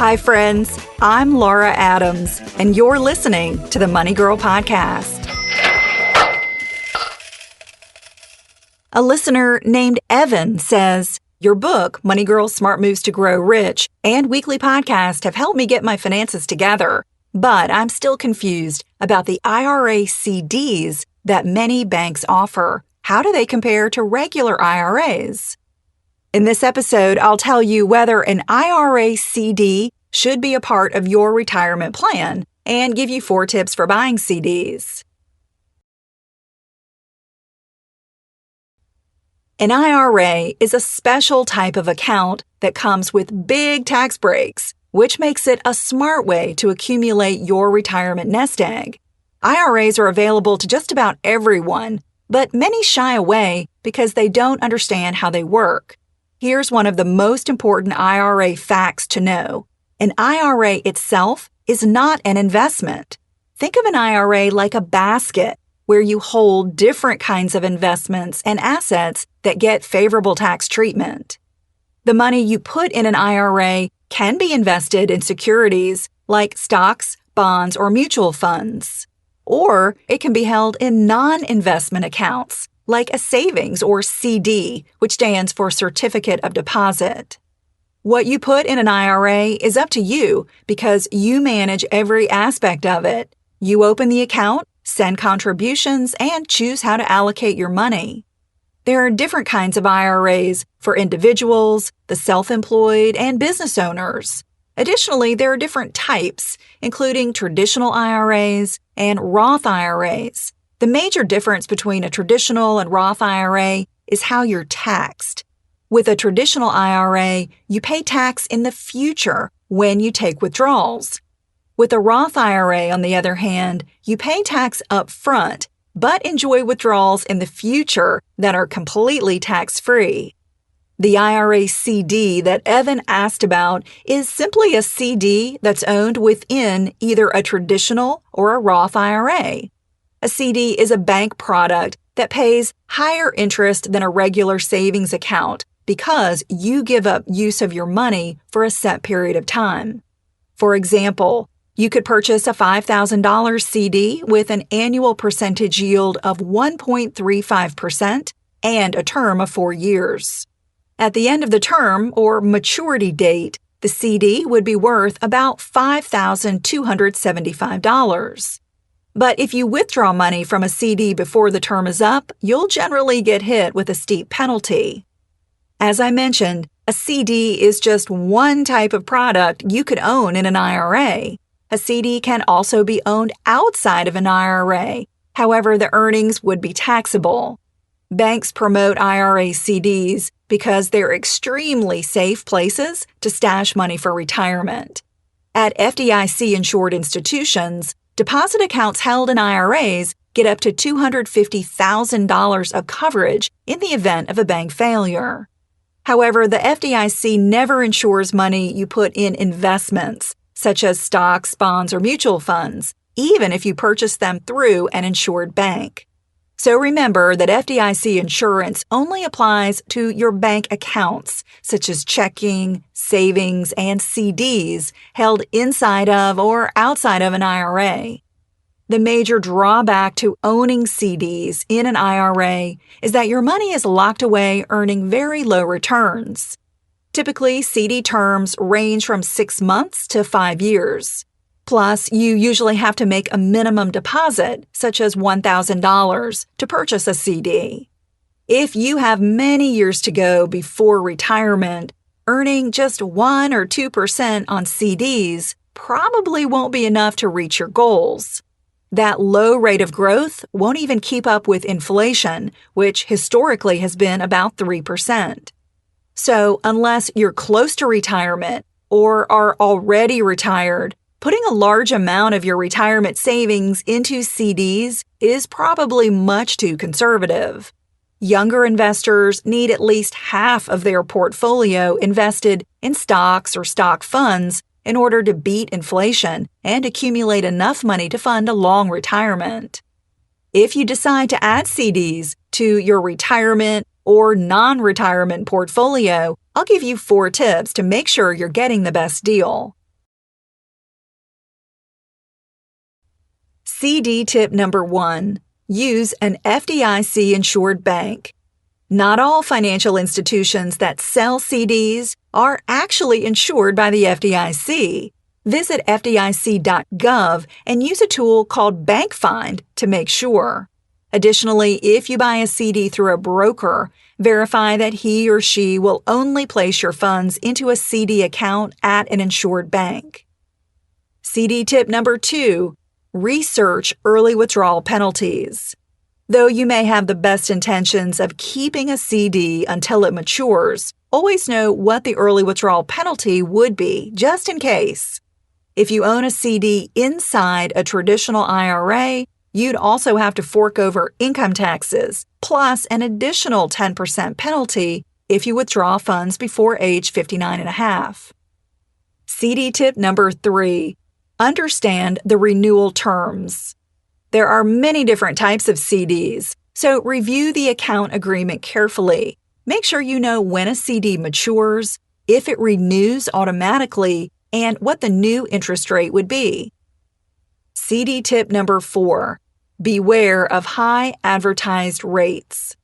Hi, friends. I'm Laura Adams, and you're listening to the Money Girl Podcast. A listener named Evan says, "Your book, Money Girl Smart Moves to Grow Rich, and weekly podcast have helped me get my finances together, but I'm still confused about the IRA CDs that many banks offer. How do they compare to regular IRAs?" In this episode, I'll tell you whether an IRA CD should be a part of your retirement plan and give you 4 tips for buying CDs. An IRA is a special type of account that comes with big tax breaks, which makes it a smart way to accumulate your retirement nest egg. IRAs are available to just about everyone, but many shy away because they don't understand how they work. Here's one of the most important IRA facts to know. An IRA itself is not an investment. Think of an IRA like a basket where you hold different kinds of investments and assets that get favorable tax treatment. The money you put in an IRA can be invested in securities like stocks, bonds, or mutual funds. Or it can be held in non-investment accounts like a savings or CD, which stands for Certificate of Deposit. What you put in an IRA is up to you because you manage every aspect of it. You open the account, send contributions, and choose how to allocate your money. There are different kinds of IRAs for individuals, the self-employed, and business owners. Additionally, there are different types, including traditional IRAs and Roth IRAs. The major difference between a traditional and Roth IRA is how you're taxed. With a traditional IRA, you pay tax in the future when you take withdrawals. With a Roth IRA, on the other hand, you pay tax up front, but enjoy withdrawals in the future that are completely tax-free. The IRA CD that Evan asked about is simply a CD that's owned within either a traditional or a Roth IRA. A CD is a bank product that pays higher interest than a regular savings account because you give up use of your money for a set period of time. For example, you could purchase a $5,000 CD with an annual percentage yield of 1.35% and a term of 4 years. At the end of the term, or maturity date, the CD would be worth about $5,275. But if you withdraw money from a CD before the term is up, you'll generally get hit with a steep penalty. As I mentioned, a CD is just one type of product you could own in an IRA. A CD can also be owned outside of an IRA. However, the earnings would be taxable. Banks promote IRA CDs because they're extremely safe places to stash money for retirement. At FDIC-insured institutions, deposit accounts held in IRAs get up to $250,000 of coverage in the event of a bank failure. However, the FDIC never insures money you put in investments, such as stocks, bonds, or mutual funds, even if you purchase them through an insured bank. So remember that FDIC insurance only applies to your bank accounts, such as checking, savings, and CDs held inside of or outside of an IRA. The major drawback to owning CDs in an IRA is that your money is locked away earning very low returns. Typically, CD terms range from 6 months to 5 years. Plus, you usually have to make a minimum deposit, such as $1,000, to purchase a CD. If you have many years to go before retirement, earning just 1 or 2% on CDs probably won't be enough to reach your goals. That low rate of growth won't even keep up with inflation, which historically has been about 3%. So, unless you're close to retirement or are already retired, putting a large amount of your retirement savings into CDs is probably much too conservative. Younger investors need at least half of their portfolio invested in stocks or stock funds in order to beat inflation and accumulate enough money to fund a long retirement. If you decide to add CDs to your retirement or non-retirement portfolio, I'll give you 4 tips to make sure you're getting the best deal. CD tip number 1. Use an FDIC-insured bank. Not all financial institutions that sell CDs are actually insured by the FDIC. Visit FDIC.gov and use a tool called Bank Find to make sure. Additionally, if you buy a CD through a broker, verify that he or she will only place your funds into a CD account at an insured bank. CD tip number 2. Research early withdrawal penalties. Though you may have the best intentions of keeping a CD until it matures, always know what the early withdrawal penalty would be, just in case. If you own a CD inside a traditional IRA, you'd also have to fork over income taxes, plus an additional 10% penalty if you withdraw funds before age 59 and a half. CD tip number 3. Understand the renewal terms. There are many different types of CDs, so review the account agreement carefully. Make sure you know when a CD matures, if it renews automatically, and what the new interest rate would be. CD tip number 4. Beware of high advertised rates.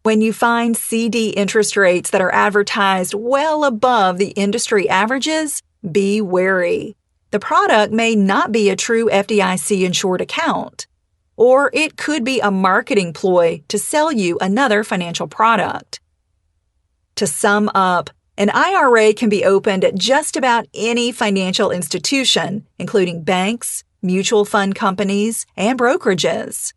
When you find CD interest rates that are advertised well above the industry averages, be wary. The product may not be a true FDIC-insured account, or it could be a marketing ploy to sell you another financial product. To sum up, an IRA can be opened at just about any financial institution, including banks, mutual fund companies, and brokerages.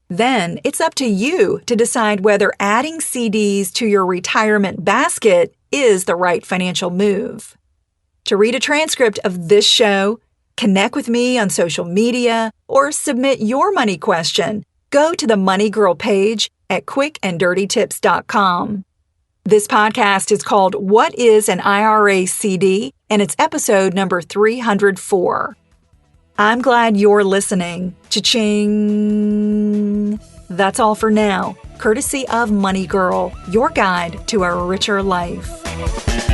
Then it's up to you to decide whether adding CDs to your retirement basket is the right financial move. To read a transcript of this show, connect with me on social media, or submit your money question, go to the Money Girl page at quickanddirtytips.com. This podcast is called What is an IRA CD? And it's episode number 304. I'm glad you're listening. Cha-ching! That's all for now, courtesy of Money Girl, your guide to a richer life.